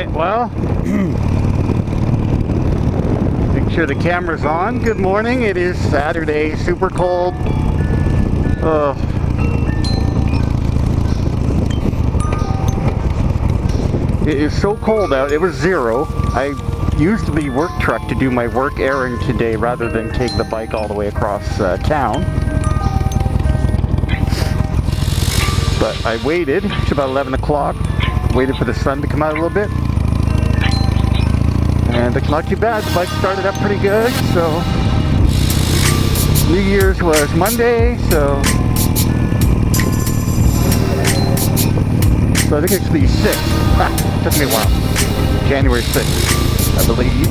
Alright, well, make sure the camera's on. Good morning, it is Saturday, super cold. It is so cold out, it was 0. I used the work truck to do my work errand today rather than take the bike all the way across town. But I waited, it's about 11 o'clock, waited for the sun to come out a little bit. And it's not too bad, the bike started up pretty good, so New Year's was Monday, so I think it's the 6th. Took me a while. January 6th, I believe.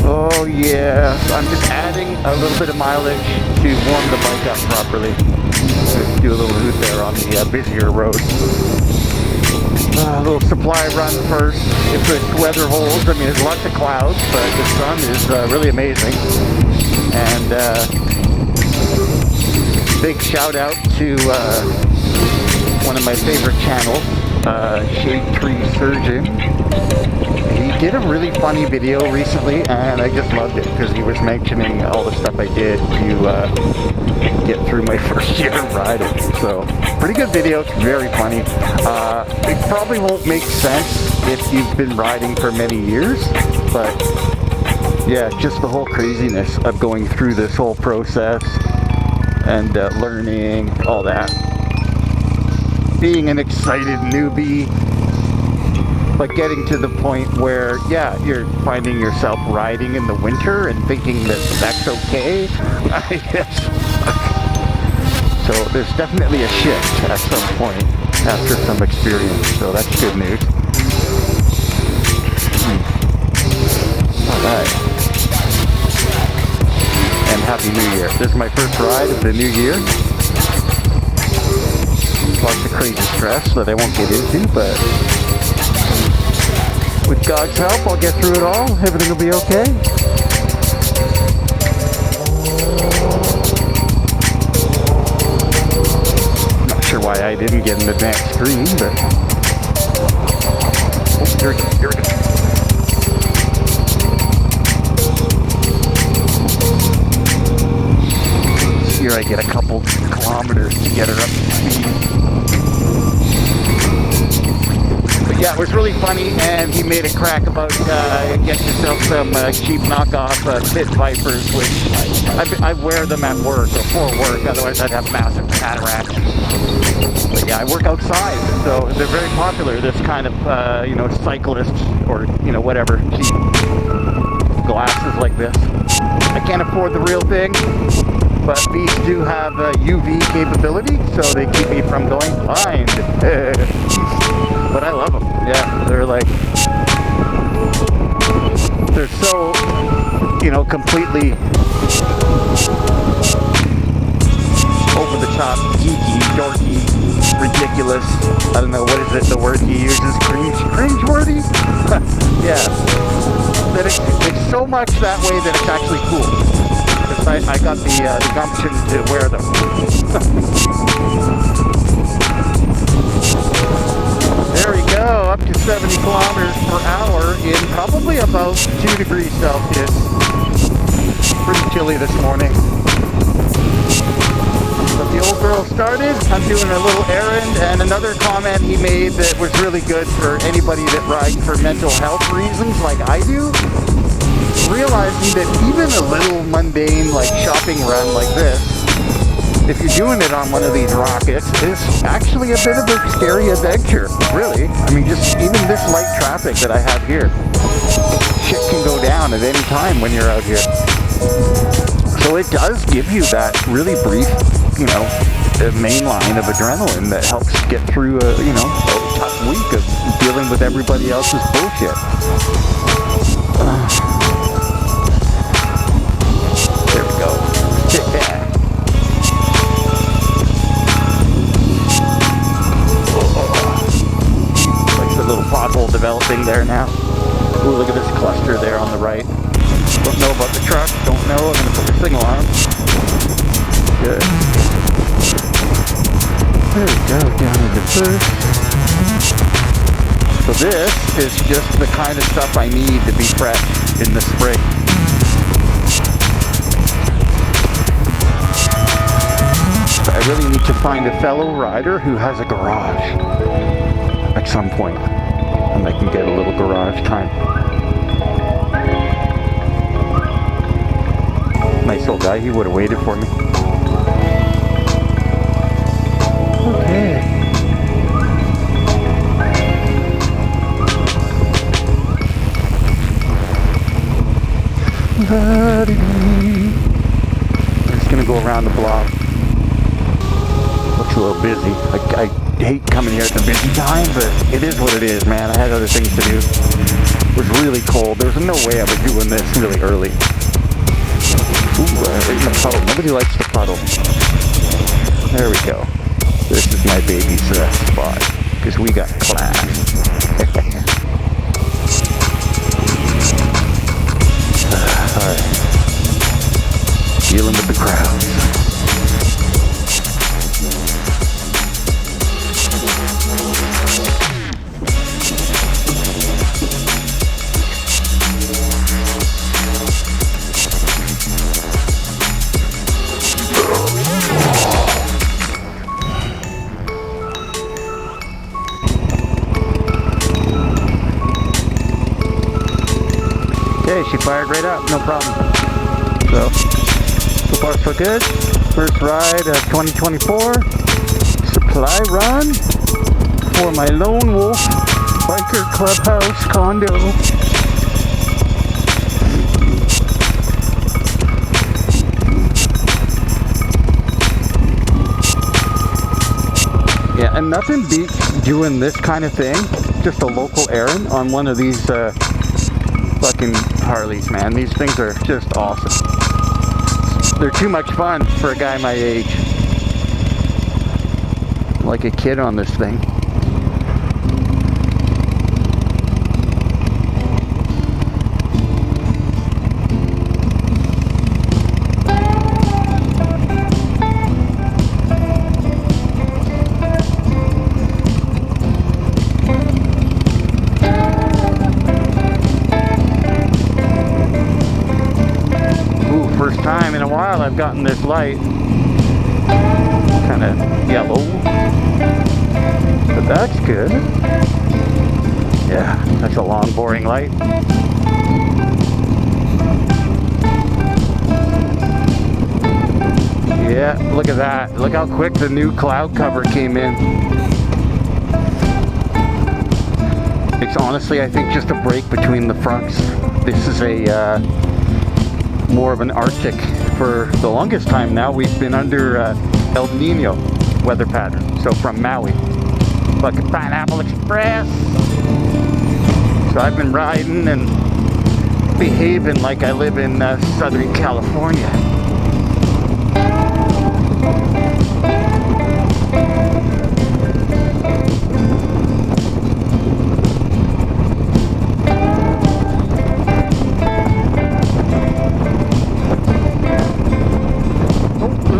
Oh yeah, I'm just adding a little bit of mileage to warm the bike up properly. Do a little hoot there on the busier road. A little supply run first, if the weather holds. I mean, there's lots of clouds, but the sun is really amazing. And big shout out to one of my favorite channels, Shade Tree Surgeon. He did a really funny video recently, and I just loved it because he was mentioning all the stuff I did to get through my first year of riding. So, pretty good video. It's very funny. It probably won't make sense if you've been riding for many years, but yeah, just the whole craziness of going through this whole process and learning all that. Being an excited newbie, but getting to the point where, yeah, you're finding yourself riding in the winter and thinking that that's okay, I guess. So there's definitely a shift at some point after some experience, so that's good news. Alright. And Happy New Year. This is my first ride of the new year. Lots of crazy stress that I won't get into, but with God's help, I'll get through it all. Everything will be okay. Not sure why I didn't get an advanced screen, but oh, here we go, here we go. Here I get a couple kilometers to get her up to speed. But yeah, it was really funny, and he made a crack about get yourself some cheap knockoff Pit Vipers, which I wear them at work or for work, otherwise I'd have massive cataracts. But yeah, I work outside, so they're very popular, this kind of, cyclists or, whatever, cheap glasses like this. I can't afford the real thing, but these do have UV capability, so they keep me from going blind. But I love them. Yeah, they're like, they're so, completely over the top, geeky, dorky, ridiculous. I don't know, what is it, the word he uses? Cringeworthy? Yeah. That it's so much that way that it's actually cool. Because I got the gumption to wear them. There we go, up to 70 kilometers per hour in probably about 2 degrees Celsius. Pretty chilly this morning. But the old girl started. I'm doing a little errand, and another comment he made that was really good for anybody that rides for mental health reasons like I do. Realizing that even a little mundane shopping run like this, if you're doing it on one of these rockets, is actually a bit of a scary adventure, really. I mean, just even this light traffic that I have here, shit can go down at any time when you're out here. So it does give you that really brief, main line of adrenaline that helps get through a tough week of dealing with everybody else's bullshit. There we go. Yeah. Little pothole developing there now. Ooh, look at this cluster there on the right. Don't know about the truck, don't know. I'm going to put the signal on. Good. There we go, down into first. So this is just the kind of stuff I need to be fresh in the spring. I really need to find a fellow rider who has a garage at some point, and I can get a little garage time. Nice old guy, he would have waited for me. Okay. I'm just gonna go around the block. Looks a little busy. I hate coming here at the busy time, but it is what it is, man. I had other things to do. It was really cold. There's no way I was doing this really early. Ooh, in the puddle. Nobody likes the puddle. There we go. This is my baby spot, because we got class. Alright. Dealing with the crowds. Okay, she fired right up, no problem. So far so good. First ride of 2024. Supply run for my Lone Wolf Biker Clubhouse condo. Yeah, and nothing beats doing this kind of thing, just a local errand on one of these fucking Harleys, man. These things are just awesome. They're too much fun for a guy my age. Like a kid on this thing. Time in a while I've gotten this light kind of yellow, but that's good. Yeah, that's a long boring light. Yeah, look at that. Look how quick the new cloud cover came in. It's honestly, I think, just a break between the fronts. This is a more of an Arctic. For the longest time now, we've been under El Nino weather pattern. So from Maui, fucking Pineapple Express. So I've been riding and behaving like I live in Southern California.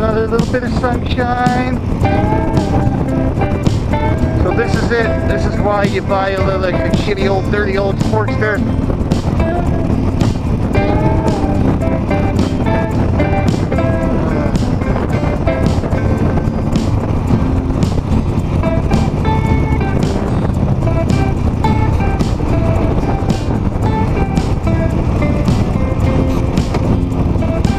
A little bit of sunshine. So this is it. This is why you buy a little like a shitty old dirty old Sportster.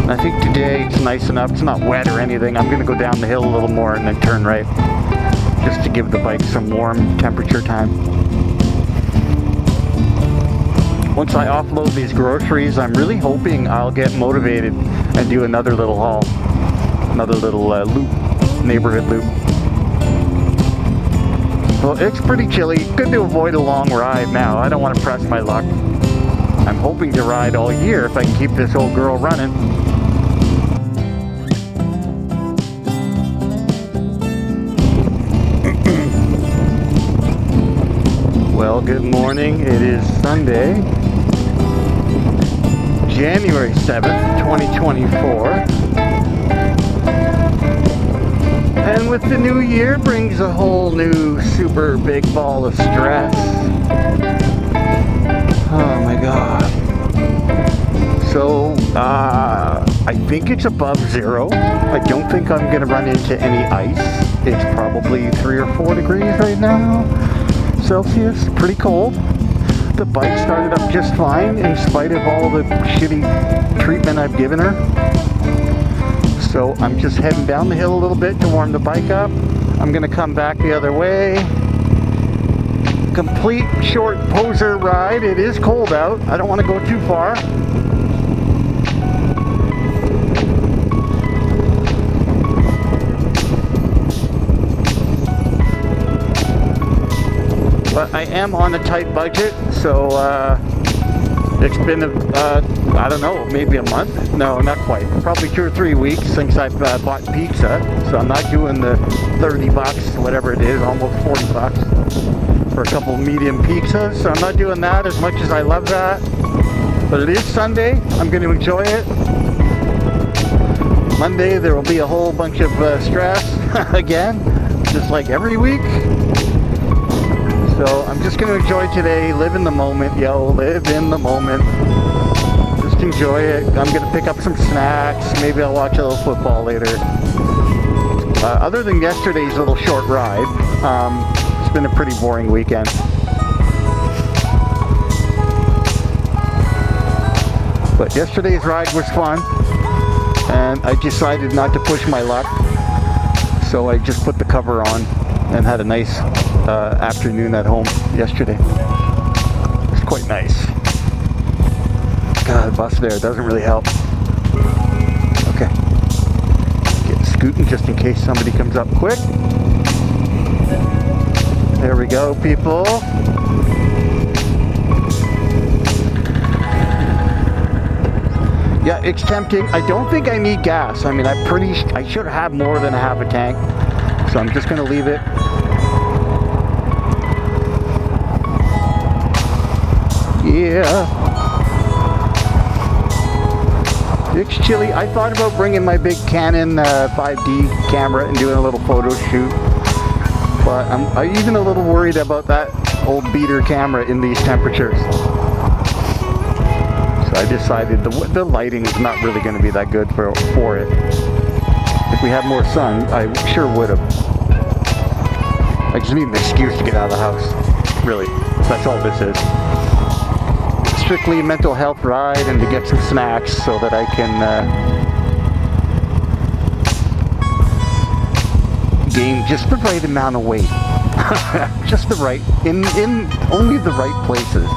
I think today it's nice enough. It's not wet or anything. I'm going to go down the hill a little more and then turn right, just to give the bike some warm temperature time. Once I offload these groceries, I'm really hoping I'll get motivated and do another little haul, another little loop, neighborhood loop. Well, it's pretty chilly. Good to avoid a long ride now. I don't want to press my luck. I'm hoping to ride all year if I can keep this old girl running. Well, good morning. It is Sunday, January 7th, 2024. And with the new year brings a whole new super big ball of stress. Oh my god. So, I think it's above zero. I don't think I'm gonna run into any ice. It's probably 3 or 4 degrees right now, Celsius, pretty cold. The bike started up just fine in spite of all the shitty treatment I've given her. So I'm just heading down the hill a little bit to warm the bike up. I'm gonna come back the other way. Complete short poser ride. It is cold out. I don't want to go too far. But I am on a tight budget, so it's been, I don't know, maybe a month? No, not quite. Probably 2 or 3 weeks since I've bought pizza. So I'm not doing the 30 bucks, whatever it is, almost 40 bucks for a couple medium pizzas. So I'm not doing that as much as I love that. But it is Sunday. I'm going to enjoy it. Monday there will be a whole bunch of stress again, just like every week. So I'm just going to enjoy today, live in the moment, yo, live in the moment. Just enjoy it. I'm going to pick up some snacks. Maybe I'll watch a little football later. Other than yesterday's little short ride, it's been a pretty boring weekend. But yesterday's ride was fun, and I decided not to push my luck. So I just put the cover on and had a nice afternoon at home yesterday. It's quite nice. God, the bus there doesn't really help. Okay. Get scooting just in case somebody comes up quick. There we go, people. Yeah, it's tempting. I don't think I need gas. I mean, I should have more than a half a tank. So I'm just going to leave it. Yeah. It's chilly. I thought about bringing my big Canon 5D camera and doing a little photo shoot. But I'm even a little worried about that old beater camera in these temperatures. So I decided the lighting is not really going to be that good for it. If we had more sun, I sure would have. I just need an excuse to get out of the house. Really. That's all this is. Strictly a mental health ride and to get some snacks so that I can gain just the right amount of weight. Just the right, in only the right places.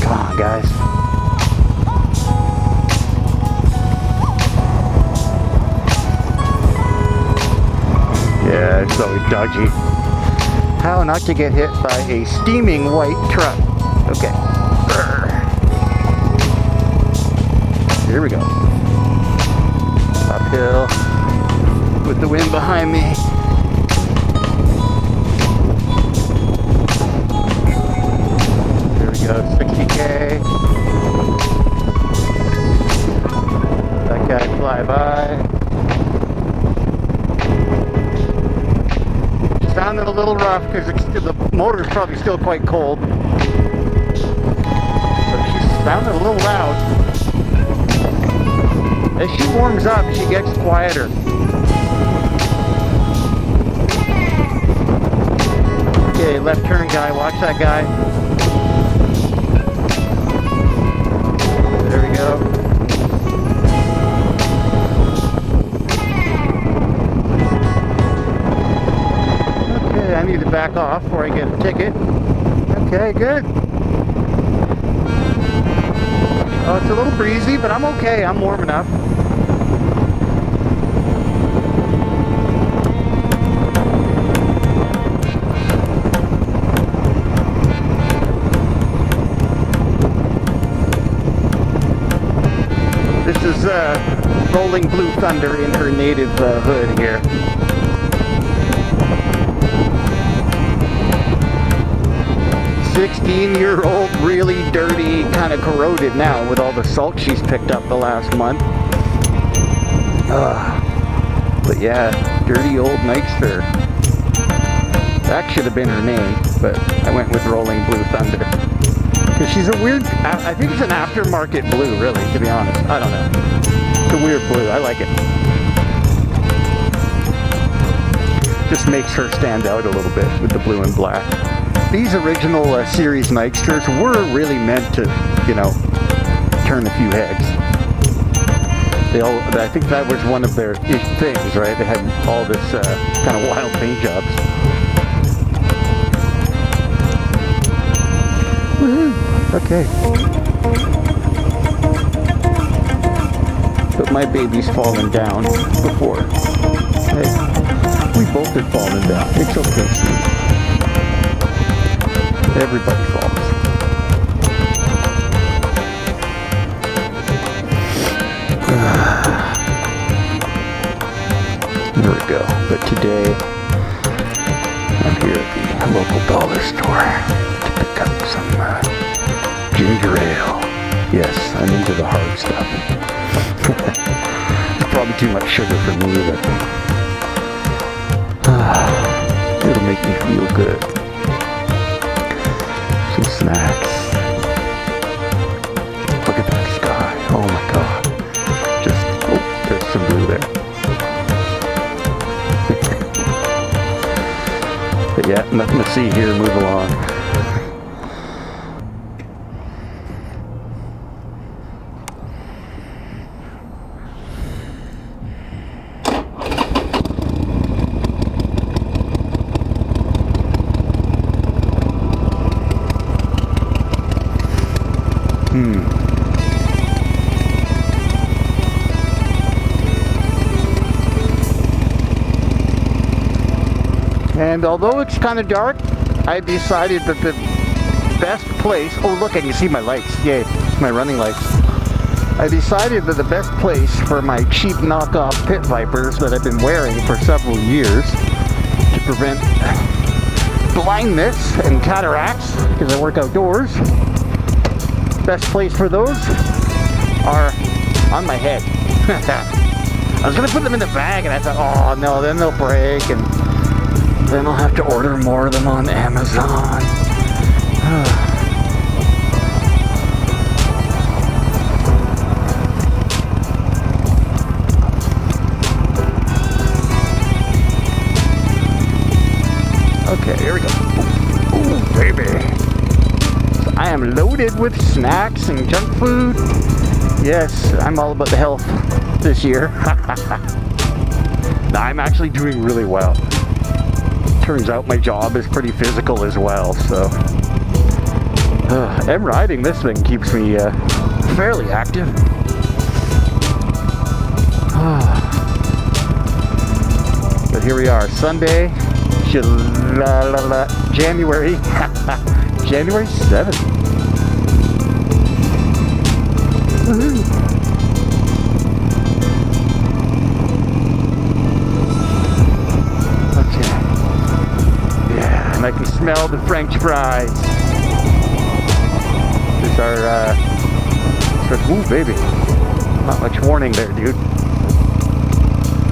Come on, guys. Yeah, it's always dodgy. How not to get hit by a steaming white truck. Okay. Here we go. Uphill with the wind behind me. Here we go, 60K. That guy fly by. Sounded a little rough because the motor's probably still quite cold. But she sounded a little loud. As she warms up, she gets quieter. Okay, left turn guy, watch that guy. There we go. I need to back off before I get a ticket. Okay, good. Oh, it's a little breezy, but I'm okay. I'm warm enough. This is Rolling Blue Thunder in her native hood here. 16-year-old, really dirty, kind of corroded now with all the salt she's picked up the last month. But yeah, dirty old Nightster. That should have been her name, but I went with Rolling Blue Thunder. Because she's a weird, I think it's an aftermarket blue, really, to be honest. I don't know. It's a weird blue. I like it. Just makes her stand out a little bit with the blue and black. These original series Nightsters were really meant to, you know, turn a few heads. I think that was one of their things, right? They had all this kind of wild paint jobs. Woohoo! Okay. But my baby's fallen down before. Hey, we both have fallen down. It's okay, sweet. Everybody falls. There we go. But today, I'm here at the local dollar store to pick up some ginger ale. Yes, I'm into the hard stuff. It's probably too much sugar for me, but it'll make me feel good. Some snacks. Look at that sky. Oh my god. Just, oh, there's some blue there. But yeah, nothing to see here. Move along. And although it's kind of dark, I decided that the best place... Oh, look, I can see my lights. Yay, my running lights. I decided that the best place for my cheap knockoff pit vipers that I've been wearing for several years to prevent blindness and cataracts, because I work outdoors, best place for those are on my head. I was going to put them in the bag, and I thought, oh no, then they'll break, and then I'll have to order more of them on Amazon. Okay, here we go. Ooh, baby. So I am loaded with snacks and junk food. Yes, I'm all about the health this year. I'm actually doing really well. Turns out my job is pretty physical as well, so and riding this thing keeps me fairly active. But here we are, Sunday, January 7th. Woohoo! And I can smell the French fries. There's our, ooh baby, not much warning there, dude.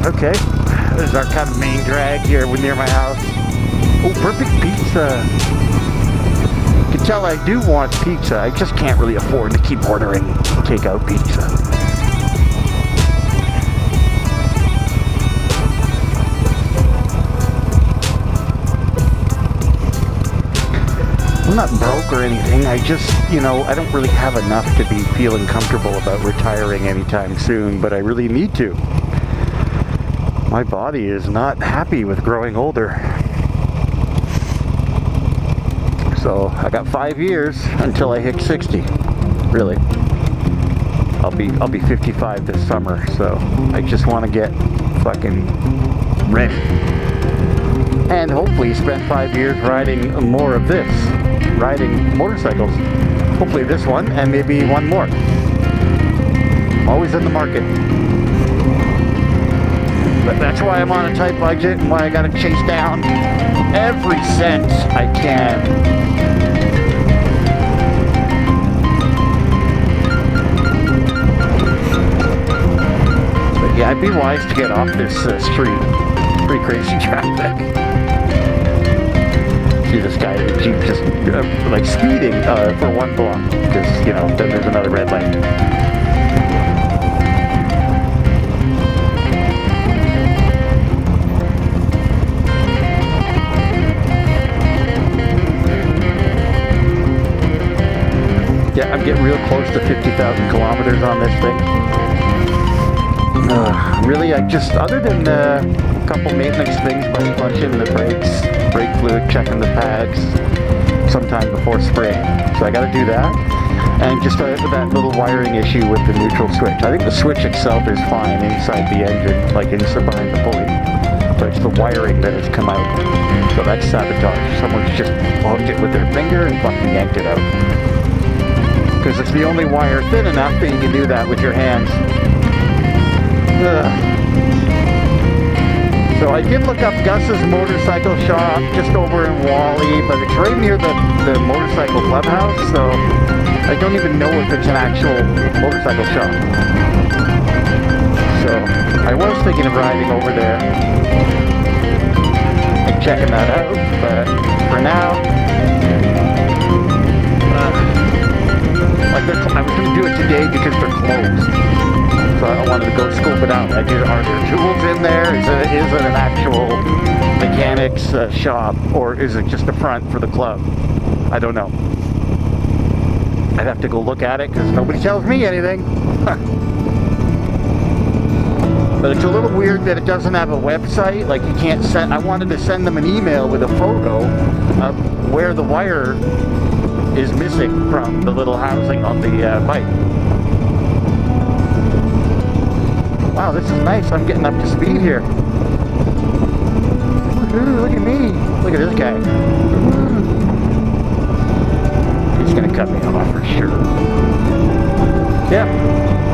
Okay, there's our kind of main drag here near my house. Oh, perfect pizza. You can tell I do want pizza, I just can't really afford to keep ordering takeout pizza. I'm not broke or anything, I just, you know, I don't really have enough to be feeling comfortable about retiring anytime soon, but I really need to. My body is not happy with growing older. So, I got 5 years until I hit 60, really. I'll be 55 this summer, so I just want to get fucking ready. And hopefully spend 5 years riding more of this. Riding motorcycles. Hopefully this one, and maybe one more. I'm always in the market. But that's why I'm on a tight budget, and why I gotta chase down every cent I can. But Yeah, I'd be wise to get off this street. Pretty crazy traffic. See this guy in the Jeep just like speeding for one block because, you know, then there's another red light. Yeah, I'm getting real close to 50,000 kilometers on this thing. Really, I just, other than a couple maintenance things, like punching the brakes, brake fluid, checking the pads sometime before spring. So I gotta do that. And just that little wiring issue with the neutral switch. I think the switch itself is fine inside the engine, like inside behind the pulley. But it's the wiring that has come out. So that's sabotage. Someone's just hooked it with their finger and fucking yanked it out. Because it's the only wire thin enough that you can do that with your hands. So I did look up Gus's motorcycle shop just over in Wally, but it's right near the motorcycle clubhouse, so I don't even know if it's an actual motorcycle shop. So I was thinking of riding over there and checking that out, but for now, I was going to do it today because they're closed. So I wanted to go scope it out. Are there tools in there? Is it an actual mechanics shop, or is it just a front for the club? I don't know. I'd have to go look at it because nobody tells me anything. But it's a little weird that it doesn't have a website. Like you can't send. I wanted to send them an email with a photo of where the wire is missing from the little housing on the bike. Wow, this is nice. I'm getting up to speed here. Woohoo, look at me. Look at this guy. He's gonna cut me off for sure. Yeah,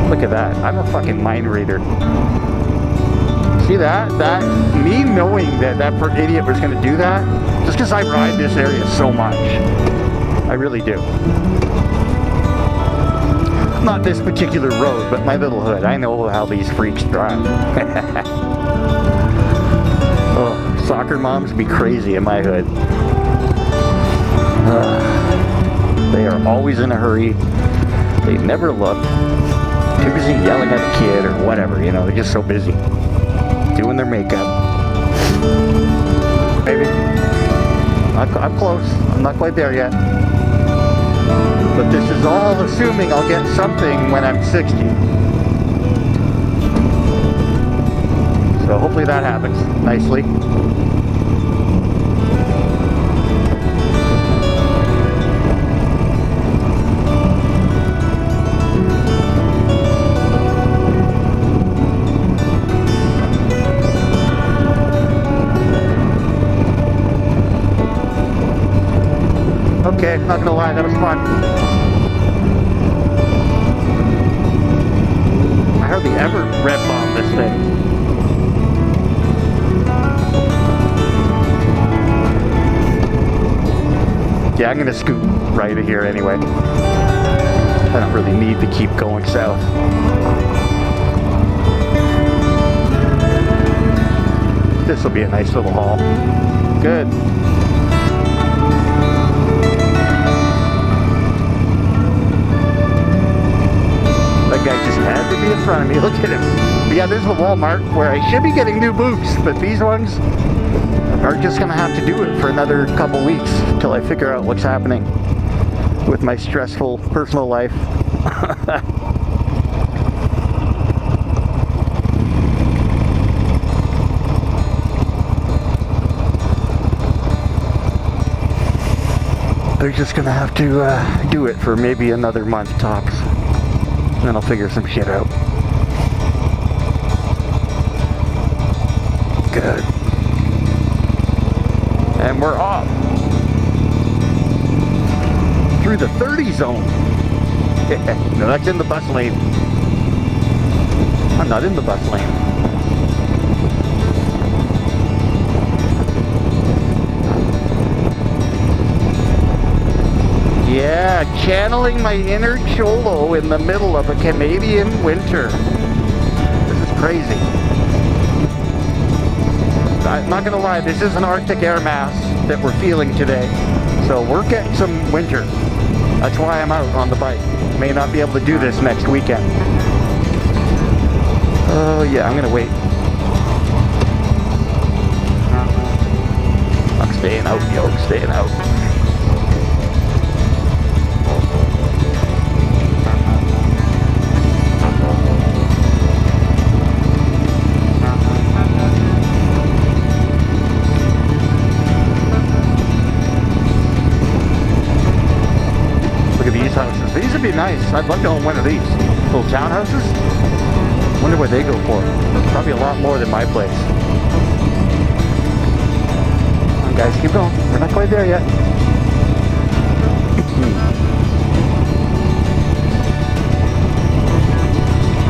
look at that. I'm a fucking mind reader. See that? Me knowing that idiot was gonna do that, just because I ride this area so much. I really do. Not this particular road, but my little hood. I know how these freaks drive. Oh, soccer moms be crazy in my hood. They are always in a hurry. They never look. Too busy yelling at a kid or whatever, you know, they're just so busy. Doing their makeup. Maybe. I'm close. I'm not quite there yet. But this is all assuming I'll get something when I'm 60. So hopefully that happens nicely. Okay, not gonna lie, that was fun. I hardly ever red bomb this thing. Yeah, I'm gonna scoot right here anyway. I don't really need to keep going south. This will be a nice little haul. Good. That guy just had to be in front of me. Look at him. But yeah, there's the Walmart where I should be getting new boots, but these ones are just gonna have to do it for another couple weeks till I figure out what's happening with my stressful personal life. They're just gonna have to do it for maybe another month tops. And then I'll figure some shit out. Good. And we're off. Through the 30 zone. No, that's in the bus lane. I'm not in the bus lane. Yeah, channeling my inner cholo in the middle of a Canadian winter. This is crazy. I'm not gonna lie, this is an Arctic air mass that we're feeling today. So we're getting some winter. That's why I'm out on the bike. May not be able to do this next weekend. Oh yeah, I'm gonna wait. I'm staying out, yo, staying out. Look at these houses. These would be nice. I'd love to own one of these. Little townhouses. Wonder what they go for. Probably a lot more than my place. Come on, guys, keep going. We're not quite there yet.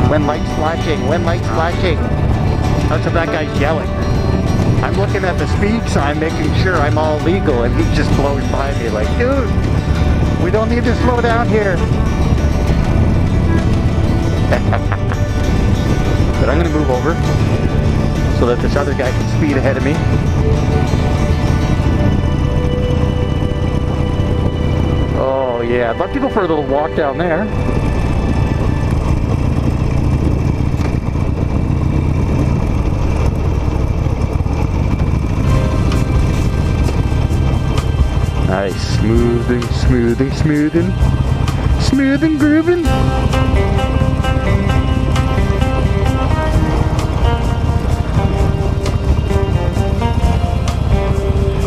When lights flashing, when lights flashing. That's what that guy's yelling. I'm looking at the speed sign, making sure I'm all legal, and he just blows by me like, dude, we don't need to slow down here. But I'm going to move over so that this other guy can speed ahead of me. Oh yeah, I'd love to go for a little walk down there. Nice, smoothing, smoothing, smoothing, smoothing, grooving.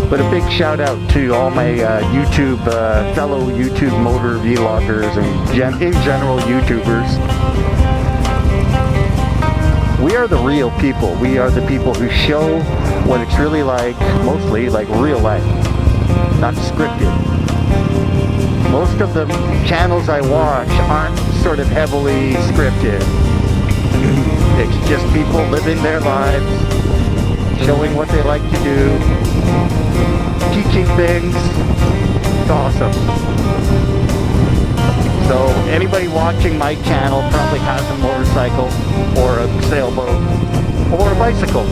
But a big shout out to all my YouTube, fellow YouTube motor vloggers and in general YouTubers. We are the real people. We are the people who show what it's really like, mostly like real life, not scripted. Most of the channels I watch aren't sort of heavily scripted. It's just people living their lives, showing what they like to do, teaching things. It's awesome. So anybody watching my channel probably has a motorcycle or a sailboat or a bicycle.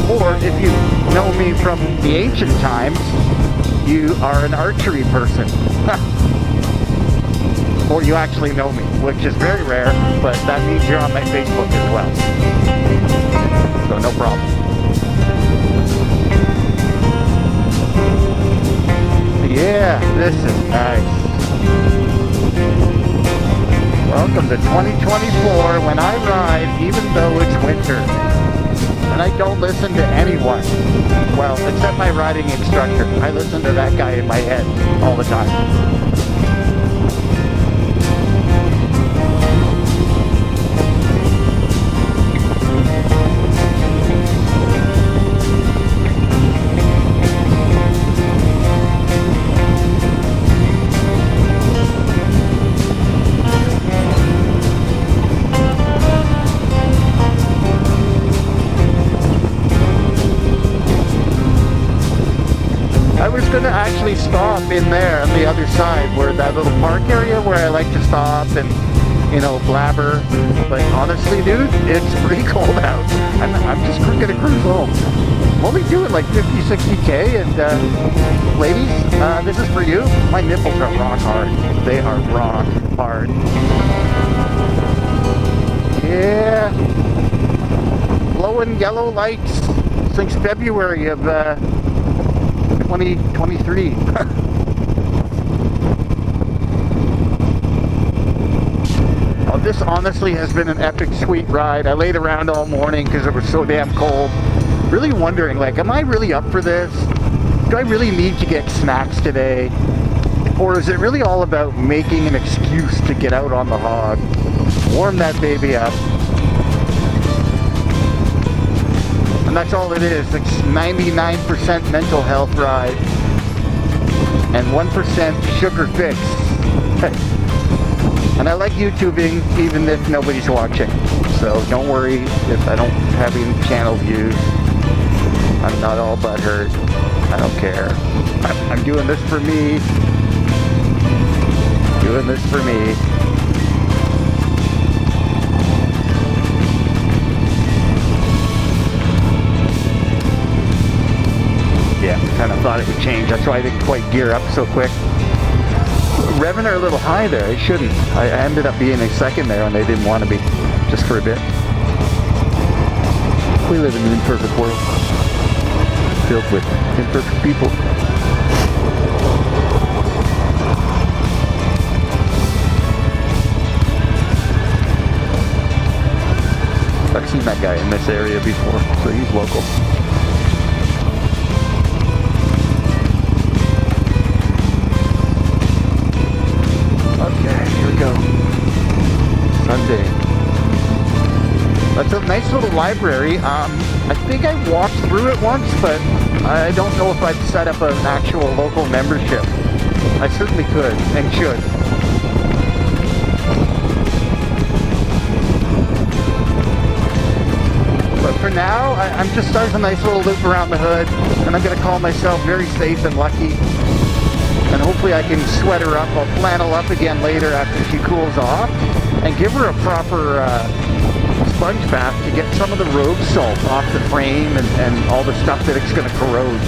Or if you know me from the ancient times, you are an archery person. Or you actually know me, which is very rare, but that means you're on my Facebook as well. So no problem. Yeah, this is nice. Welcome to 2024 when I ride even though it's winter. And I don't listen to anyone. Well, except my riding instructor. I listen to that guy in my head all the time. I was going to actually stop in there on the other side where that little park area where I like to stop and, you know, blabber. But honestly, dude, it's pretty cold out. I'm just going to cruise home. I'm only doing like 50, 60K. And ladies, this is for you. My nipples are rock hard. They are rock hard. Yeah. Blowing yellow lights since February of 2023. Oh, this honestly has been an epic sweet ride. I laid around all morning because it was so damn cold. Really wondering, like, am I really up for this? Do I really need to get snacks today? Or is it really all about making an excuse to get out on the hog, warm that baby up? And that's all it is. It's 99% mental health ride and 1% sugar fix. And I like YouTubing even if nobody's watching. So don't worry if I don't have any channel views. I'm not all butthurt. I don't care. I'm doing this for me. Doing this for me. range. That's why I didn't quite gear up so quick. Revving her a little high there. I shouldn't. I ended up being a second there, and they didn't want to be, just for a bit. We live in an imperfect world, filled with imperfect people. I've seen that guy in this area before, so he's local. Okay, here we go. Sunday. That's a nice little library. I think I walked through it once, but I don't know if I'd set up an actual local membership. I certainly could and should. But for now, I'm just starting a nice little loop around the hood, and I'm going to call myself very safe and lucky. And hopefully I can sweat her up. I'll flannel up again later after she cools off, and give her a proper sponge bath to get some of the road salt off the frame and all the stuff that it's going to corrode.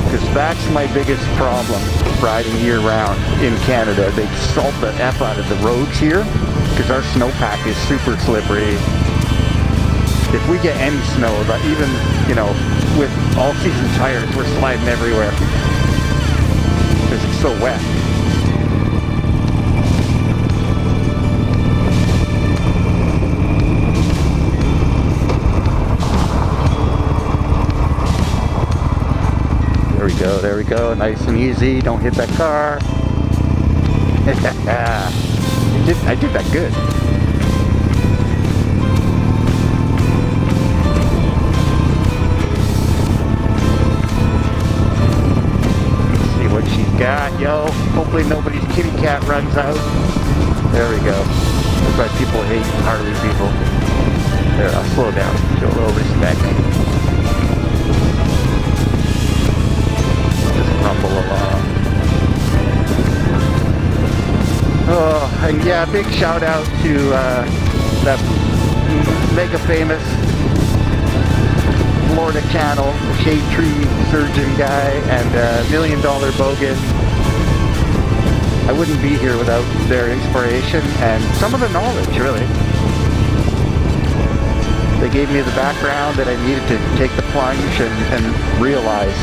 Because that's my biggest problem riding year-round in Canada. They salt the F out of the roads here, because our snowpack is super slippery. If we get any snow, even, you know, with all-season tires, we're sliding everywhere. Because it's so wet. There we go, nice and easy, don't hit that car. I did that good. Let's see what she's got, yo. Hopefully nobody's kitty cat runs out. There we go. That's why people hate Harley people. There, I'll slow down, show a little respect. Rumble along. Oh, and yeah, big shout out to that mega famous Florida channel, the Shade Tree Surgeon guy, and $1 Million Bogan. I wouldn't be here without their inspiration and some of the knowledge, really. They gave me the background that I needed to take the plunge and realize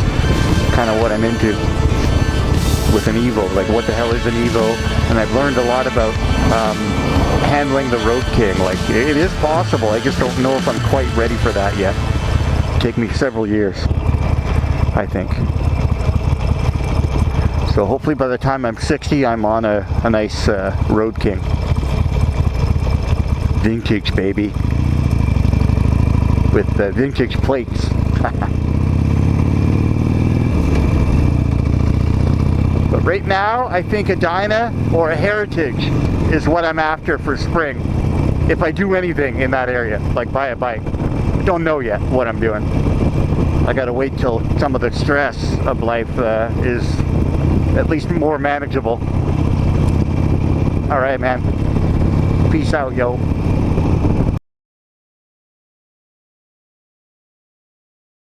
kind of what I'm into with an Evo, like what the hell is an Evo, and I've learned a lot about handling the Road King. Like, it is possible, I just don't know if I'm quite ready for that yet. It'll take me several years, I think. So hopefully by the time I'm 60, I'm on a nice Road King. Vintage, baby. With vintage plates. But right now, I think a Dyna or a Heritage is what I'm after for spring. If I do anything in that area, like buy a bike. Don't know yet what I'm doing. I gotta wait till some of the stress of life is at least more manageable. Alright, man. Peace out, yo.